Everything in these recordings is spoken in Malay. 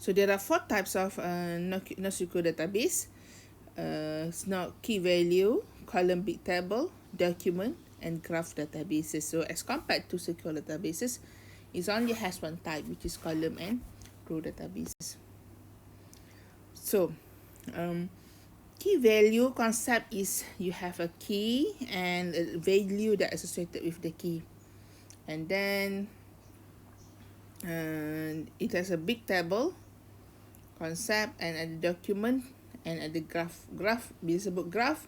So there are 4 types of NoSQL database. It's not key value, column big table, document, and graph databases. So as compared to SQL databases, it only has one type, which is column and row databases. So key value concept is you have a key and a value that is associated with the key, and then it has a big table concept and ada document and ada graph. Bila sebut graph,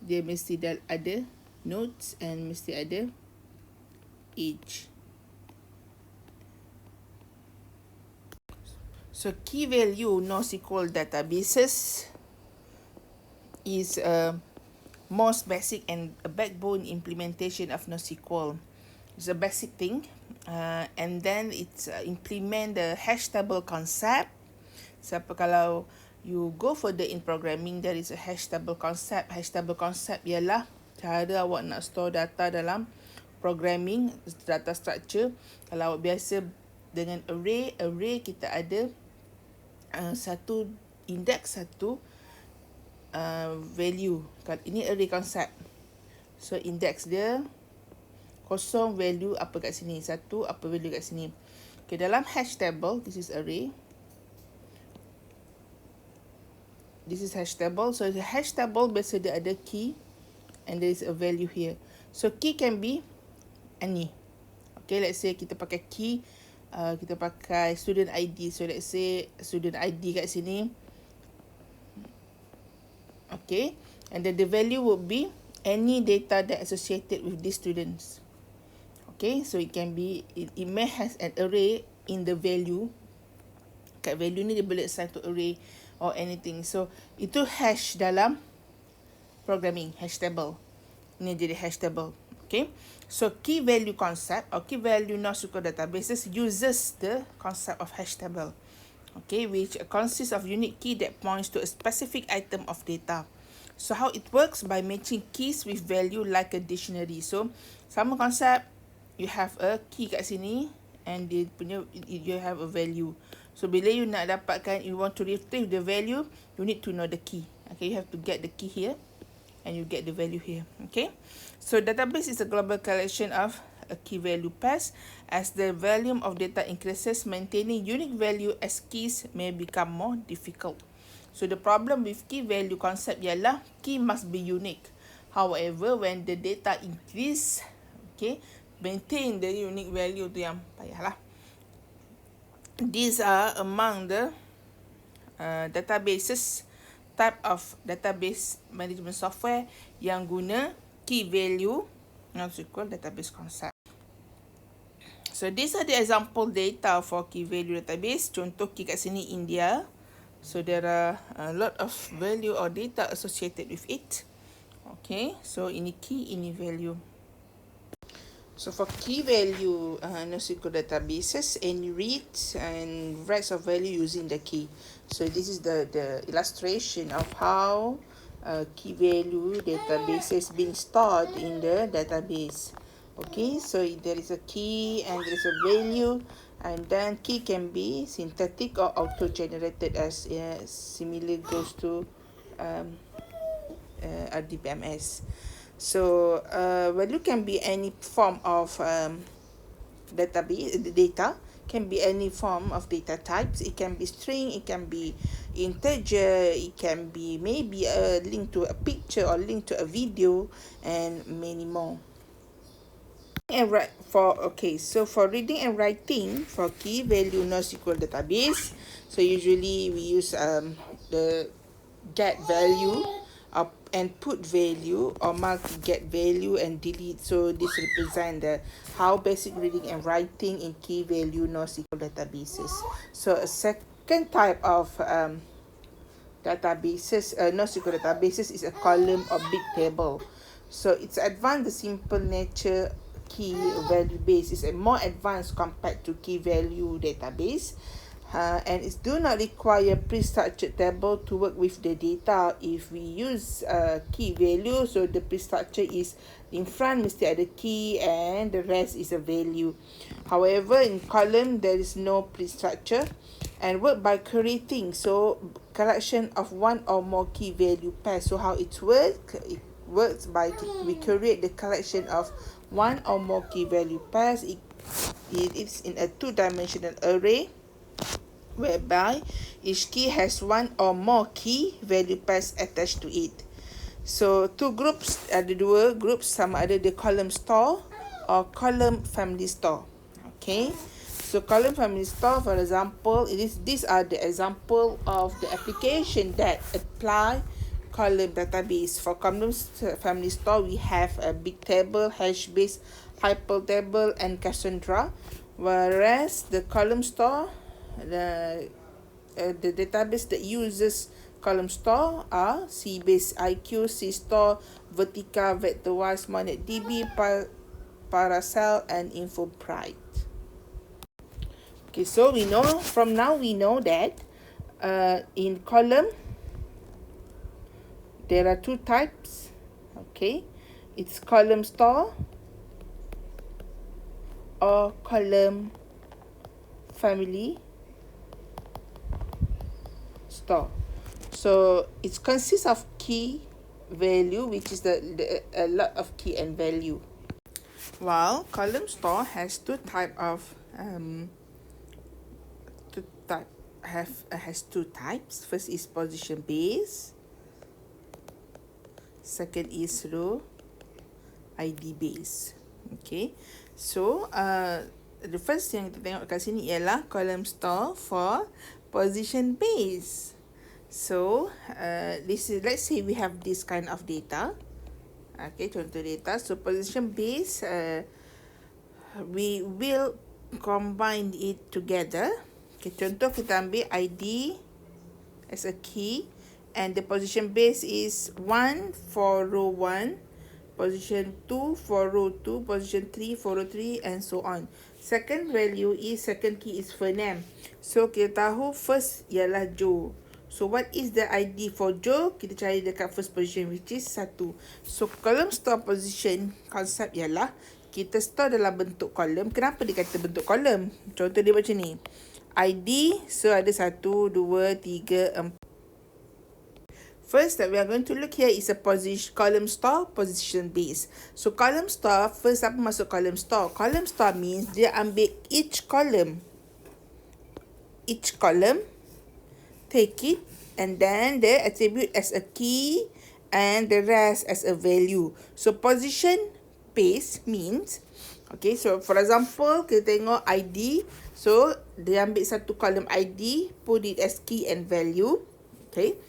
dia mesti ada notes and mesti ada age. So key value NoSQL databases is a most basic and a backbone implementation of NoSQL. It's a basic thing, and then it's implement the hash table concept. Siapa kalau you go further in programming, there is a hash table concept. Hash table concept ialah cara awak nak store data dalam programming, data structure. Kalau awak biasa dengan array kita ada satu index, satu value. Ini array concept. So index dia kosong, value apa kat sini, satu apa value kat sini. Okay, dalam hash table, this is array. This is hash table. So the hash table biasa dia ada key and there is a value here. So key can be any. Okay, let's say kita pakai key, kita pakai student ID. So let's say student ID kat sini. Okay, and then the value would be any data that associated with these students. Okay, so it can be, it may has an array in the value. Kat value ni dia boleh assign to array or anything. So itu hash dalam programming, hash table. Ini jadi hash table. Okay, so key value concept or key value NoSQL databases uses the concept of hash table. Okay, which consists of unique key that points to a specific item of data. So how it works? By matching keys with value like a dictionary. So sama konsep, you have a key kat sini and dia punya, you have a value. So bila you nak dapatkan, you want to retrieve the value, you need to know the key. Okay, you have to get the key here and you get the value here. Okay, so database is a global collection of a key value pairs. As the volume of data increases, maintaining unique value as keys may become more difficult. So the problem with key value concept ialah key must be unique. However, when the data increase, okay, maintain the unique value tu yang payahlah. These are among the databases, type of database management software yang guna key value NoSQL database concept. So these are the example data for key value database. Contoh key kat sini India. So there are a lot of value or data associated with it. Okay, so ini key, ini value. So for key value NoSQL databases, any reads and writes of value using the key. So this is the illustration of how key value databases being stored in the database. Okay, so there is a key and there is a value, and then key can be synthetic or auto-generated as similar goes to RDBMS. So value can be any form of database data, can be any form of data types. It can be string, it can be integer, it can be maybe a link to a picture or link to a video, and many more. And so for reading and writing for key value NoSQL database, so usually we use the get value and put value, or multi get value and delete. So this represent the how basic reading and writing in key value NoSQL databases. So a second type of databases, NoSQL databases, is a column or big table. So it's advanced. The simple nature key value base is a more advanced compared to key value database. And it do not require pre-structured table to work with the data. If we use key value, so the pre-structure is in front mesti ada key and the rest is a value. However, in column there is no pre-structure, and work by creating collection of one or more key value pairs. So how it works by we create the collection of one or more key value pairs. It is in a two-dimensional array whereby each key has one or more key value pairs attached to it. So two groups, ada dua groups, sama ada the column store or column family store. Okay, so column family store, for example, these are the example of the application that apply column database. For column family store, we have a big table, hash base, hyper table, and Cassandra. Whereas the column store, the database that uses column store are CBase, IQ, CStore, Vertica, Vectorwise, MonetDB, Paracel, and InfoBright. Okay, so we know that in column there are two types. Okay, it's column store or column family store. So it consists of key value, which is a lot of key and value. While column store has two types. First is position base. Second is row ID base. Okay, so the first yang kita tengok kat sini ialah column store for position base. So let's say we have this kind of data. Okay, contoh data. So position base, we will combine it together. Okay, contoh kita ambil ID as a key, and the position base is 1 for row 1, position 2 for row 2, position 3 for row 3, and so on. Second key is Fernam. So kita tahu first ialah Joe. So what is the ID for Joe? Kita cari dekat first position, which is 1. So column store position konsep ialah kita store dalam bentuk kolom. Kenapa dia kata bentuk kolom? Contoh dia macam ni. ID, so ada 1, 2, 3, 4. First that we are going to look here is a column store position base. So column store, first apa masuk column store? Column store means dia ambil each column, take it, and then the attribute as a key and the rest as a value. So position base means, okay, so for example kita tengok ID, so dia ambil satu column ID, put it as key and value. Okay,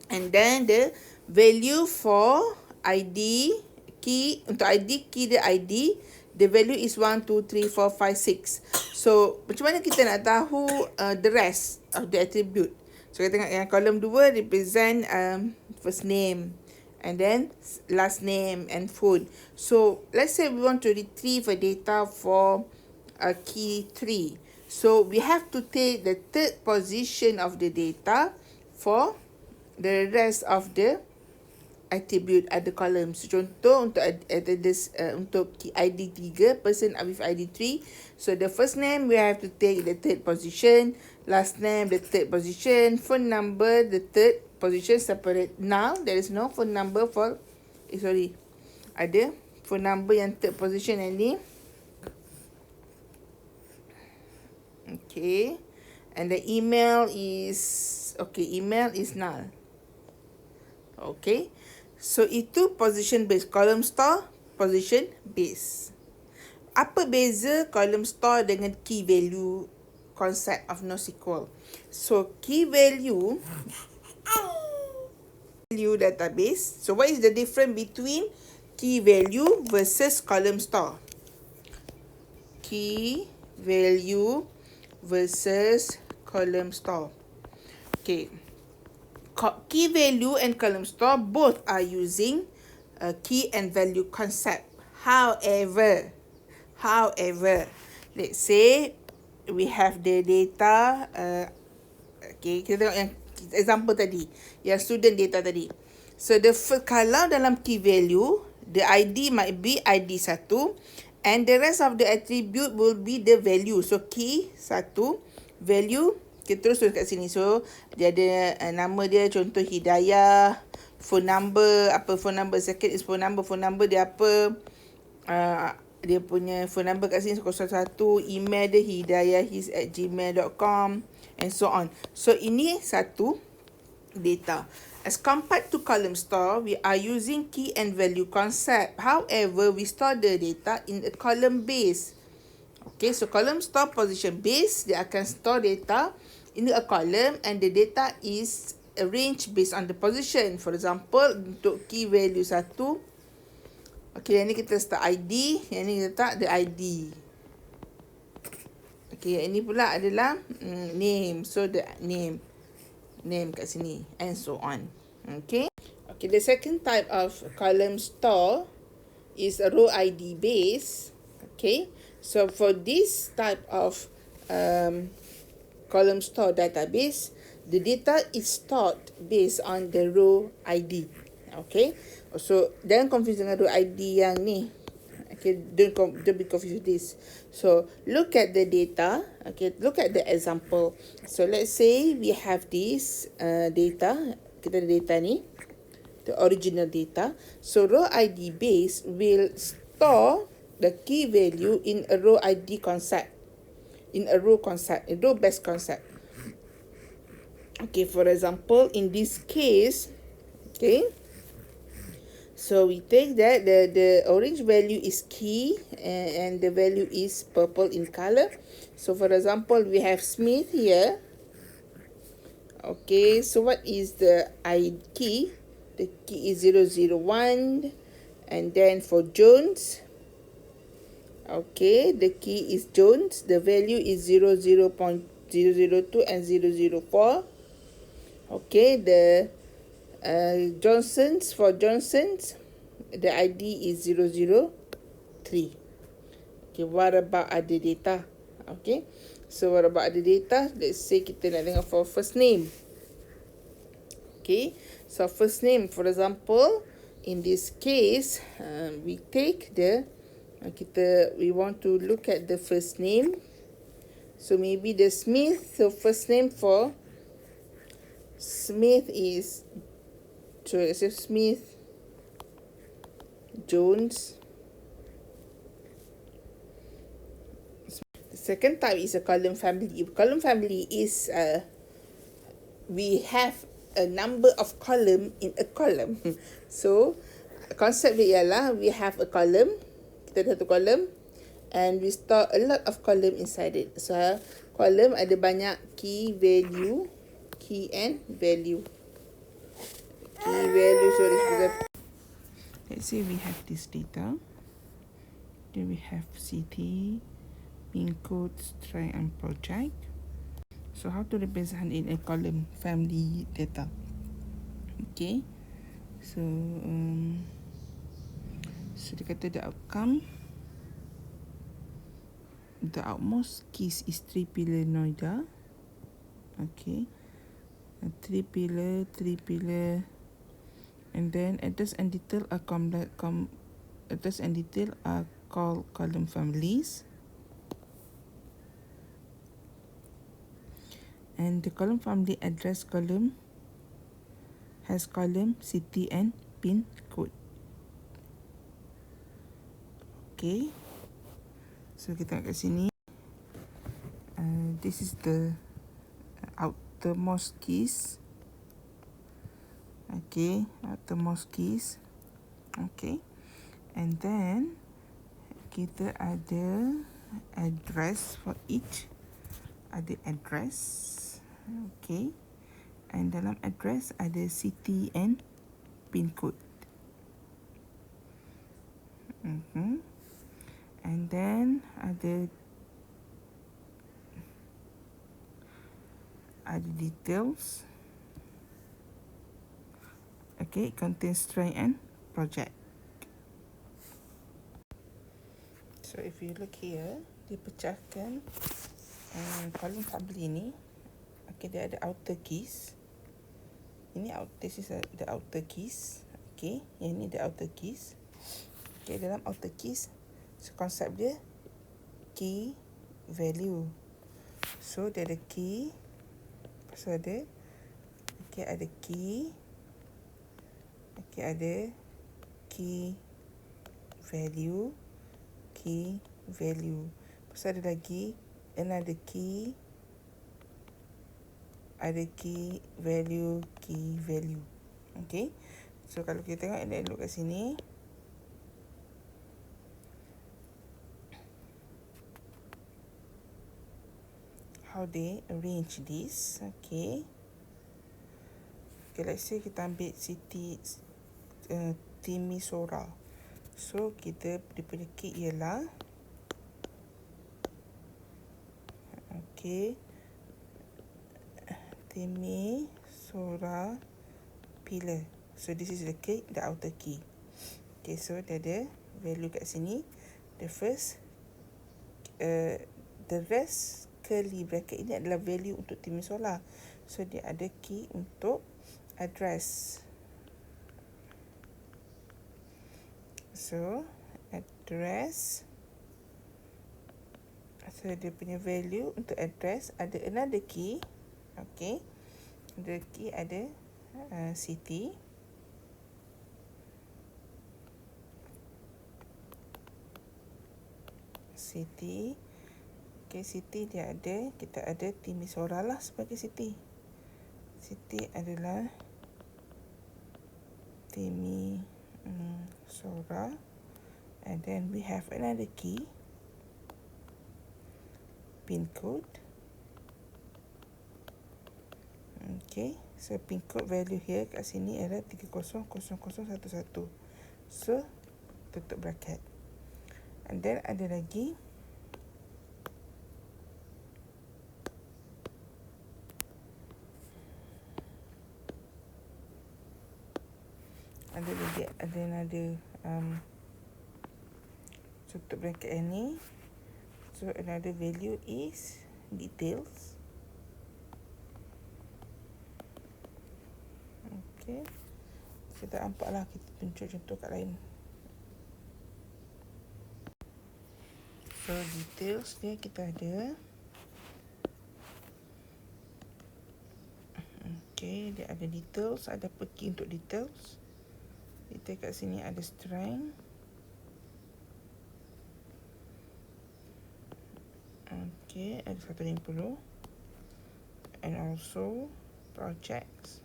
and then the value for ID key, untuk ID key dia ID, the value is 1, 2, 3, 4, 5, 6. So macam mana kita nak tahu the rest of the attribute? So kita tengok yang column 2 represent first name, and then last name and phone. So let's say we want to retrieve a data for key 3. So we have to take the third position of the data for the rest of the attribute at the columns. Contoh untuk ID 3, person with ID 3. So the first name we have to take the third position, last name the third position, phone number the third position separate. Now there is no phone number for ada phone number yang third position yang ni. Okay, and the email is null. Okay, so itu position base, column store position base. Apa beza column store dengan key value concept of NoSQL? So key value database. So what is the difference between key value versus column store? Key value versus column store. Okay, key value and column store both are using key and value concept. However, let's say we have the data. Okay, kita tengok yang example tadi, yang student data tadi. So kalau dalam key value, the ID might be ID 1, and the rest of the attribute will be the value. So key 1, value Okay, terus kat sini. So, dia ada nama dia, contoh Hidayah, phone number, apa phone number, second is phone number dia apa, dia punya phone number kat sini 01, email dia hidayahis@gmail.com and so on. So, ini satu data. As compared to column store, we are using key and value concept. However, we store the data in a column base. Okay, so column store position base, dia akan store data in a column and the data is arranged based on the position. For example, untuk key value 1, okay, yang ni kita start ID, yang ni kita letak the ID. Okay, yang ni pula adalah name. So, the name kat sini and so on. Okay. Okay, the second type of column store is a row ID base. Okay, so for this type of column store database, the data is stored based on the row ID. Okay, so jangan confuse dengan row ID yang ni. Okay, don't be confused with this. So look at the data. Okay, look at the example. So let's say we have this data. Kita ada data ni, the original data. So row ID base will store the key value in a row ID concept, in a row concept, a row based concept. Okay, for example, in this case, okay, so we take that the orange value is key and the value is purple in color. So for example, we have Smith here. Okay, so what is the ID key? The key is 001. And then for Jones, okay, the key is Jones. The value is 00.002 and 004. Okay, the Johnson's, for Johnson's, the ID is 003. Okay, what about other data? Okay, so what about other data? Let's say kita nak tengok for first name. Okay, so first name, for example, in this case, we take the, we want to look at the first name. So maybe the Smith, so first name for Smith is, so let's say Smith, Jones. The second type is a column family. Column family is, we have a number of column in a column. So, concept dia ialah, we have a column, kita ada satu column, and we store a lot of column inside it. So, column ada banyak key, value, key and value. Key, value, sorry. Let's say we have this data. Then we have city, pin code, strength and project. So how to represent in a column family data? Okay, so so dia kata the outcome, the outmost keys is 3 pillar Noida. Okay, 3 pillar, and then address and detail are address and detail are called column families. And the column family address column has column, city and pin code. Okay, so kita tengok kat sini. This is the outermost keys. Okay, outermost keys. Okay, and then kita ada address for each. Ada address. Okay, and dalam address ada city and pin code. And then ada details. Okay, it contains strength and project. So if you look here, dipecahkan column family ni. Okay, dia ada outer keys. This is the outer keys. Okay, yang ni the outer keys. Okay, dalam outer keys, so konsep dia key value. So dia ada key, So ada ada key. Ada key value. Lepas ada lagi another key. Ada key value. Okay. So kalau kita tengok elok kat sini. How they arrange this. Okay, let's say kita ambil Siti Timisora. So kita daripada key ialah Timisora pillar. So this is the key, the outer key. Okay, so dia ada value kat sini. The first the rest curly bracket ini adalah value untuk Timisora. So dia ada key untuk address. So address. So dia punya value untuk address ada another key. Okay, the key ada city. Okay, city dia ada, kita ada Timisora lah sebagai city. City adalah Timisora. And then we have another key, pin code. Okay, so pin code value here kat sini adalah 300011. So tutup bracket. And then ada lagi tutup bracket ni. So another value is details. Okay, kita nampaklah, kita tunjuk contoh kat lain. So details dia kita ada. Okay, dia ada details, ada key untuk details. Kita kat sini ada strength. Okay, ada 150. And also projects.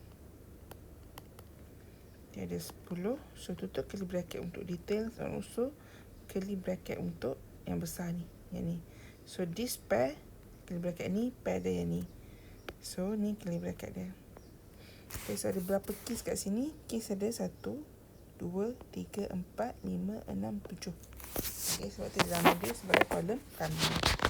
Dia ada 10. So tutup curly bracket untuk details and also curly bracket untuk yang besar ni, yang ni. So this pair, curly bracket ni, pair dia yang ni. So ni curly bracket dia. Okay, so ada berapa keys kat sini? Keys ada 1, 2, 3, 4, 5, 6, 7. Okay, sebab tu nama dia sebagai column kami.